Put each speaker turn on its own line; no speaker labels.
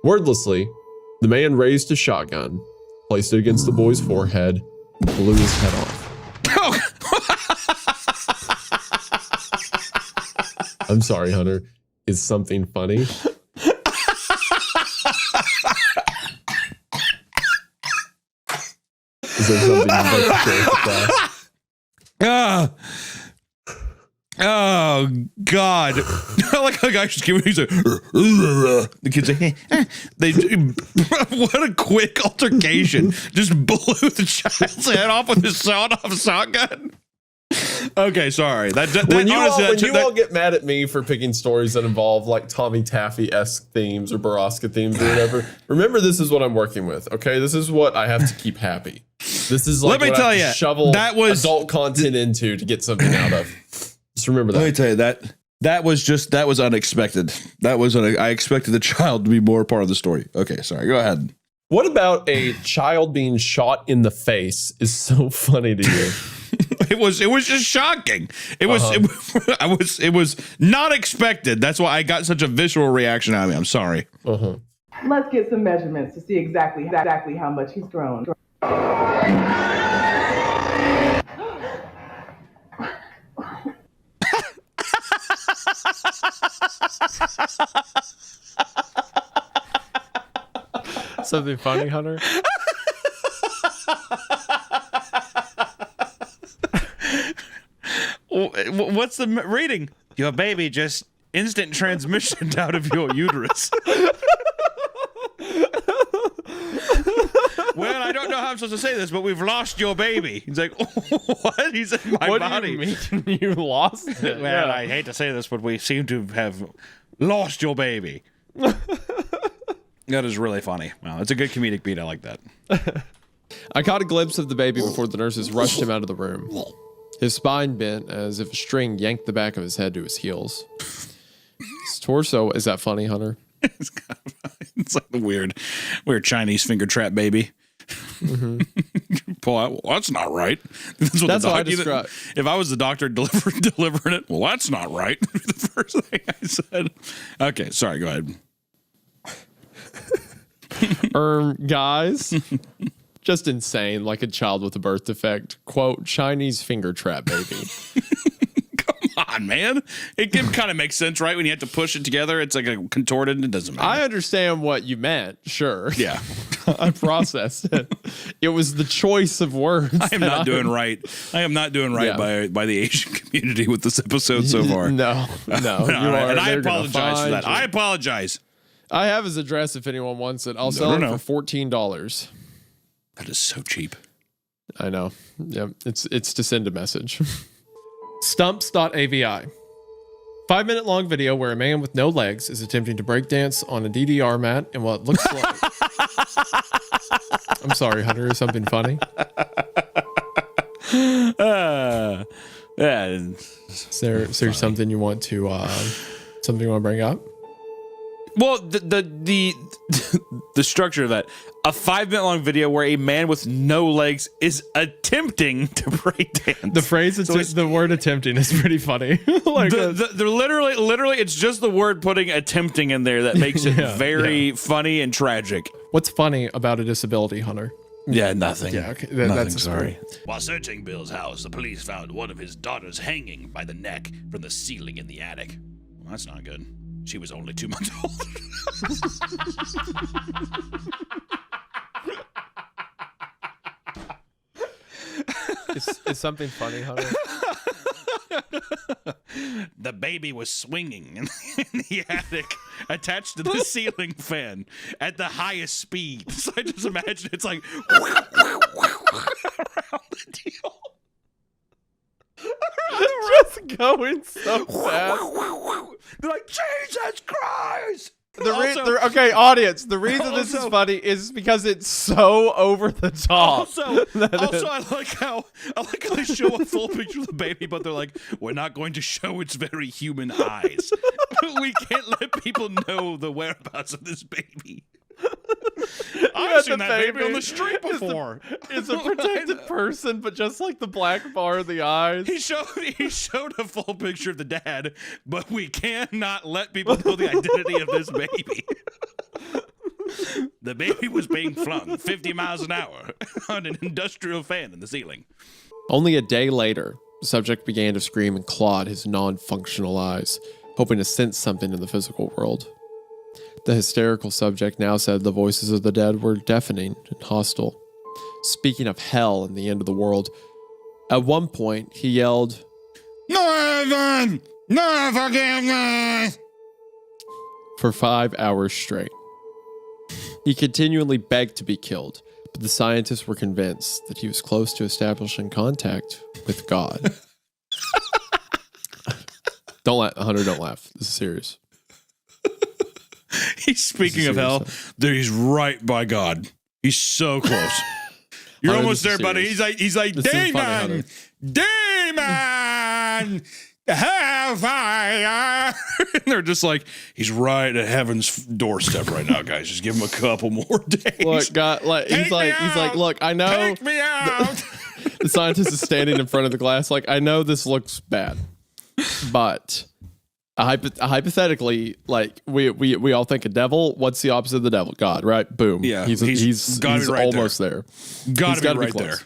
Wordlessly, the man raised a shotgun, placed it against the boy's forehead, and blew his head off. I'm sorry, Hunter. Is something funny? Is there something you'd like to share with the class?
Oh God! I like how the guy just he's like, the kids like, they what a quick altercation! Just blew the child's head off with his sawed-off shotgun. Okay, sorry.
When you all get mad at me for picking stories that involve like Tommy Taffy-esque themes or Baraska themes or whatever, remember this is what I'm working with. Okay, this is what I have to keep happy. This is like
let me
what
tell
I have
you,
to shovel
that was
adult content into to get something out of. Just remember that.
Let me tell you that was unexpected. I expected the child to be more part of the story. Okay, sorry. Go ahead.
What about a child being shot in the face is so funny to you?
It was just shocking. It was not expected. That's why I got such a visceral reaction out of me. I'm sorry.
Let's get some measurements to see exactly how much he's grown.
Something funny, Hunter?
What's the reading? Your baby just instant transmission out of your uterus. Well, I don't know how I'm supposed to say this, but we've lost your baby. He's like, what? He's in my body.
What do you mean you lost it?
Well, I hate to say this, but we seem to have lost your baby. That is really funny. Wow, it's a good comedic beat. I like that.
I caught a glimpse of the baby before the nurses rushed him out of the room. His spine bent as if a string yanked the back of his head to his heels. His torso, is that funny, Hunter?
It's like the weird Chinese finger trap baby. Pull out. Well, that's not right.
That's how I describe.
If I was the doctor delivering it, well, that's not right. The first thing I said. Okay, sorry. Go ahead.
Guys, just insane, like a child with a birth defect. Quote, Chinese finger trap baby.
Come on, man. It kind of makes sense, right? When you have to push it together, it's like a contorted. It doesn't matter.
I understand what you meant, sure.
Yeah.
I processed it. It was the choice of words.
I am not doing right. I am not doing right by the Asian community with this episode so far.
No.
And I apologize for that. I apologize.
I have his address if anyone wants it. I'll sell it for $14.
That is so cheap.
I know. Yeah, it's to send a message. Stumps.avi. 5-minute long video where a man with no legs is attempting to break dance on a DDR mat in what looks like... I'm sorry, Hunter. Is something funny?
Yeah.
Is there something you want to bring up?
Well, the structure of that, a 5-minute long video where a man with no legs is attempting to break dance.
The phrase, the word attempting is pretty funny. Like
they're literally, it's just the word putting attempting in there that makes it very funny and tragic.
What's funny about a disability, Hunter?
Yeah, nothing.
Yeah, okay.
Nothing, sorry. While searching Bill's house, the police found one of his daughters hanging by the neck from the ceiling in the attic. Well, that's not good. She was only 2 months old.
Is something funny, Hunter?
The baby was swinging in the attic, attached to the ceiling fan at the highest speed. So I just imagine it's like around the deal.
Just going so fast.
They're like, Jesus Christ!
Okay, audience. The reason this is funny is because it's so over the top.
Also, I like how they show a full picture of the baby, but they're like, we're not going to show its very human eyes. We can't let people know the whereabouts of this baby. I've seen that baby on the street before.
It's a protected person, but just like the black bar of the eyes.
He showed a full picture of the dad, but we cannot let people know the identity of this baby. The baby was being flung 50 miles an hour on an industrial fan in the ceiling.
Only a day later, the subject began to scream and clawed his non-functional eyes, hoping to sense something in the physical world. The hysterical subject now said the voices of the dead were deafening and hostile, speaking of hell and the end of the world. At one point, he yelled, "No heaven! No forgiveness!" for 5 hours straight. He continually begged to be killed, but the scientists were convinced that he was close to establishing contact with God. Don't laugh, Hunter, don't laugh. This is serious.
He's speaking of hell. Dude, he's right by God. He's so close. You're almost there, buddy. He's like, demon, demon, hellfire. And they're just like, he's right at heaven's doorstep right now, guys. Just give him a couple more days.
Look, God, like he's like, look, I know.
Take me out.
The scientist is standing in front of the glass. Like, I know this looks bad, but hypothetically, like we all think a devil. What's the opposite of the devil? God, right? Boom.
Yeah,
he's
he's
right
almost
there.
Gotta be right there.
Close.